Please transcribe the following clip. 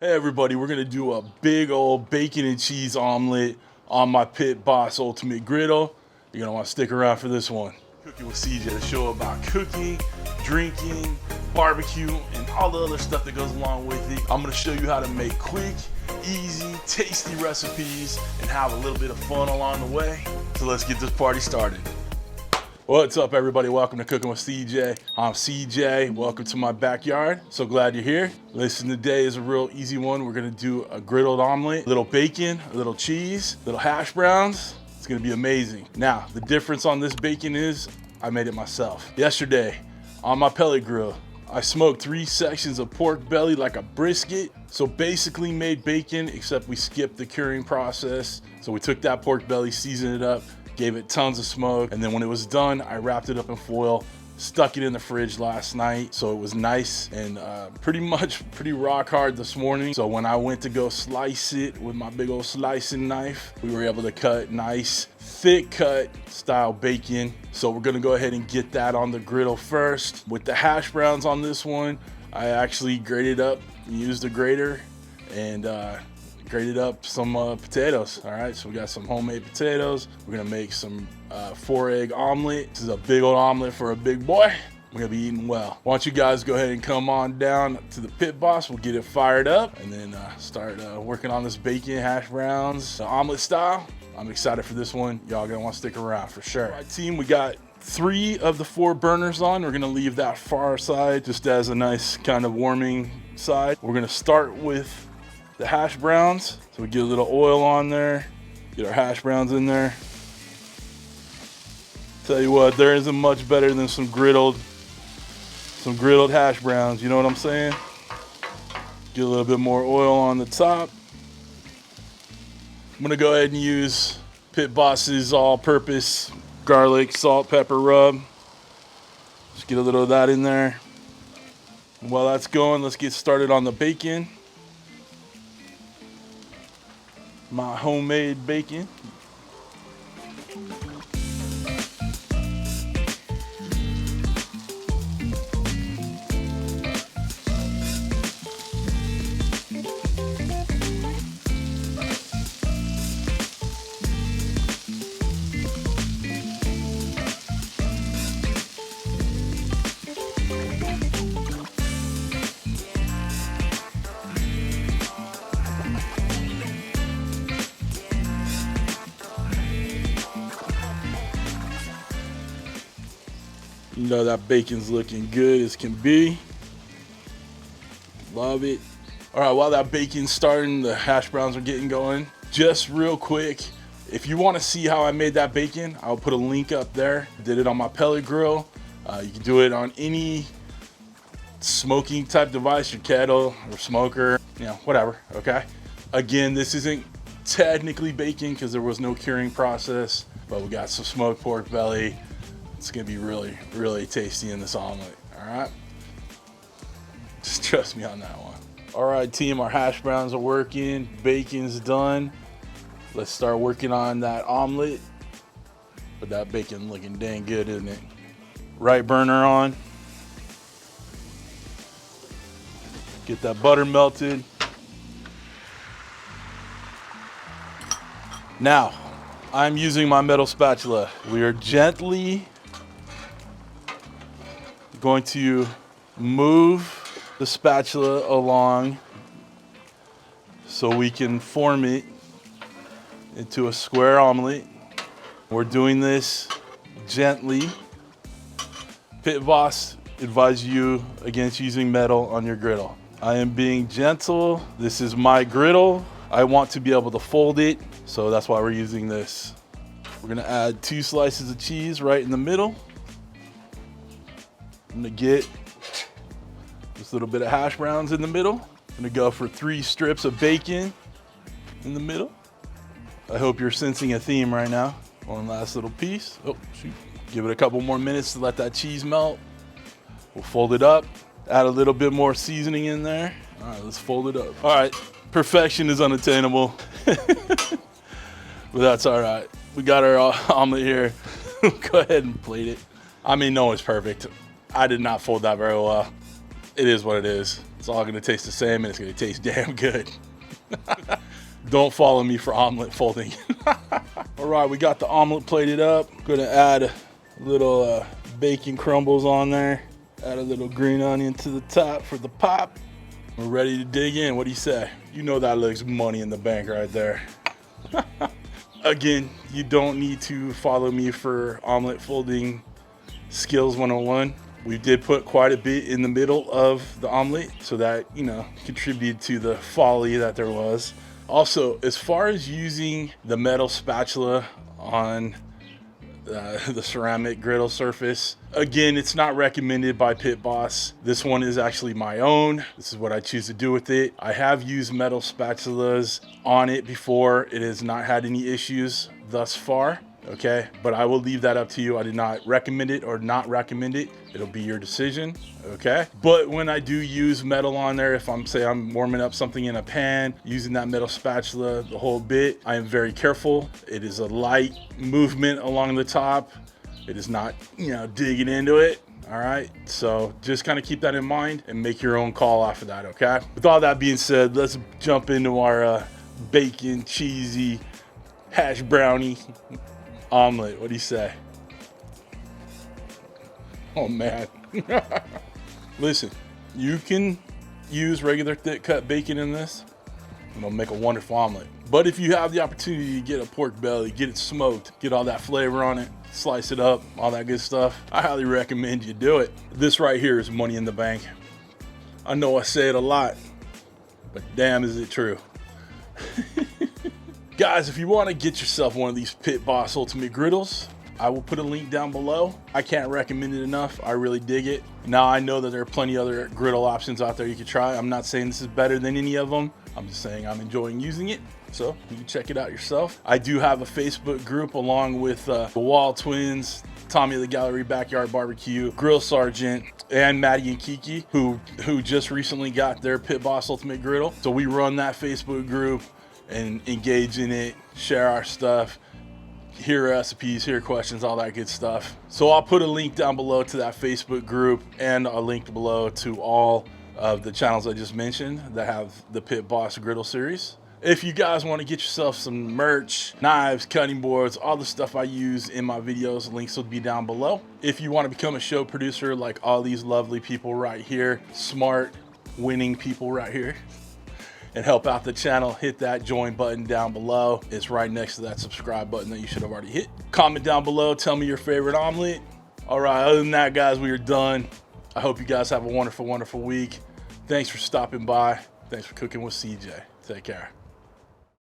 Hey everybody, we're gonna do a big old bacon and cheese omelet on my Pit Boss Ultimate Griddle. You're gonna wanna stick around for this one. Cooking with CJ, the show about cooking, drinking, barbecue, and all the other stuff that goes along with it. I'm gonna show you how to make quick, easy, tasty recipes and have a little bit of fun along the way. So let's get this party started. What's up everybody, welcome to Cooking with CJ. I'm CJ, welcome to my backyard. So glad you're here. Listen, today is a real easy one. We're gonna do a griddled omelet, a little bacon, a little cheese, little hash browns. It's gonna be amazing. Now, the difference on this bacon is I made it myself. Yesterday, on my pellet grill, I smoked 3 sections of pork belly like a brisket. So basically made bacon, except we skipped the curing process. So we took that pork belly, seasoned it up, gave it tons of smoke, and then when it was done, I wrapped it up in foil, stuck it in the fridge last night, so it was nice and pretty rock hard this morning. So when I went to go slice it with my big old slicing knife, we were able to cut nice, thick cut style bacon. So we're gonna go ahead and get that on the griddle first. With the hash browns on this one, I actually grated up, used a grater, and grated up some potatoes. All right, so we got some homemade potatoes. We're gonna make some 4-egg omelet. This is a big old omelet for a big boy. We're gonna be eating well. Why don't you guys go ahead and come on down to the Pit Boss. We'll get it fired up and then start working on this bacon, hash browns, omelet style. I'm excited for this one. Y'all gonna wanna stick around for sure. All right, team, we got 3 of the 4 burners on. We're gonna leave that far side just as a nice kind of warming side. We're gonna start with the hash browns. So we get a little oil on there, get our hash browns in there. Tell you what, there isn't much better than some griddled hash browns, you know what I'm saying? Get a little bit more oil on the top. I'm gonna go ahead and use Pit Boss's all-purpose garlic, salt, pepper rub. Just get a little of that in there. And while that's going, let's get started on the bacon. My homemade bacon. You know that bacon's looking good as can be. Love it. All right, while that bacon's starting, the hash browns are getting going. Just real quick, if you want to see how I made that bacon, I'll put a link up there. Did it on my pellet grill. You can do it on any smoking type device, your kettle or smoker, you know, whatever, okay? Again, this isn't technically bacon because there was no curing process, but we got some smoked pork belly. It's gonna be really, really tasty in this omelet, all right? Just trust me on that one. All right, team, our hash browns are working, bacon's done. Let's start working on that omelet. But that bacon looking dang good, isn't it? Right burner on. Get that butter melted. Now, I'm using my metal spatula. We are gently going to move the spatula along so we can form it into a square omelet. We're doing this gently. Pit Boss advises you against using metal on your griddle. I am being gentle. This is my griddle. I want to be able to fold it, so that's why we're using this. We're gonna add 2 slices of cheese right in the middle. I'm gonna get this little bit of hash browns in the middle. I'm gonna go for 3 strips of bacon in the middle. I hope you're sensing a theme right now. One last little piece. Oh, shoot. Give it a couple more minutes to let that cheese melt. We'll fold it up, add a little bit more seasoning in there. All right, let's fold it up. All right, perfection is unattainable, but that's all right. We got our omelet here. Go ahead and plate it. I mean, no one's perfect. I did not fold that very well. It is what it is. It's all gonna taste the same and it's gonna taste damn good. Don't follow me for omelet folding. All right, we got the omelet plated up. Gonna add a little bacon crumbles on there. Add a little green onion to the top for the pop. We're ready to dig in. What do you say? You know that looks money in the bank right there. Again, you don't need to follow me for omelet folding skills 101. We did put quite a bit in the middle of the omelet so that, you know, contributed to the folly that there was. Also, as far as using the metal spatula on the ceramic griddle surface, again, it's not recommended by Pit Boss. This one is actually my own. This is what I choose to do with it. I have used metal spatulas on it before. It has not had any issues thus far. Okay, but I will leave that up to you. I did not recommend it or not recommend it. It'll be your decision, okay? But when I do use metal on there, if I'm warming up something in a pan, using that metal spatula the whole bit, I am very careful. It is a light movement along the top. It is not, you know, digging into it. All right, so just kind of keep that in mind and make your own call off of that, okay? With all that being said, let's jump into our bacon, cheesy, hash brownie omelet. What do you say? Oh man. Listen, you can use regular thick cut bacon in this. It'll make a wonderful omelet. But if you have the opportunity to get a pork belly, get it smoked, get all that flavor on it, slice it up, all that good stuff, I highly recommend you do it. This right here is money in the bank. I know I say it a lot, but damn is it true. Guys, if you want to get yourself one of these Pit Boss Ultimate Griddles, I will put a link down below. I can't recommend it enough. I really dig it. Now, I know that there are plenty other griddle options out there you could try. I'm not saying this is better than any of them. I'm just saying I'm enjoying using it. So you can check it out yourself. I do have a Facebook group along with the Waltwins, Tommy of the Gallery Backyard BBQ, Grill Sergeant, and Maddie and Kiki, who just recently got their Pit Boss Ultimate Griddle. So we run that Facebook group and engage in it, share our stuff, hear recipes, hear questions, all that good stuff. So I'll put a link down below to that Facebook group and a link below to all of the channels I just mentioned that have the Pit Boss Griddle series. If you guys want to get yourself some merch, knives, cutting boards, all the stuff I use in my videos, links will be down below. If you want to become a show producer like all these lovely people right here, smart, winning people right here, and help out the channel, hit that join button down below. It's right next to that subscribe button that you should have already hit. Comment down below, tell me your favorite omelet. All right, other than that, guys, we are done. I hope you guys have a wonderful, wonderful week. Thanks for stopping by. Thanks for cooking with CJ. Take care.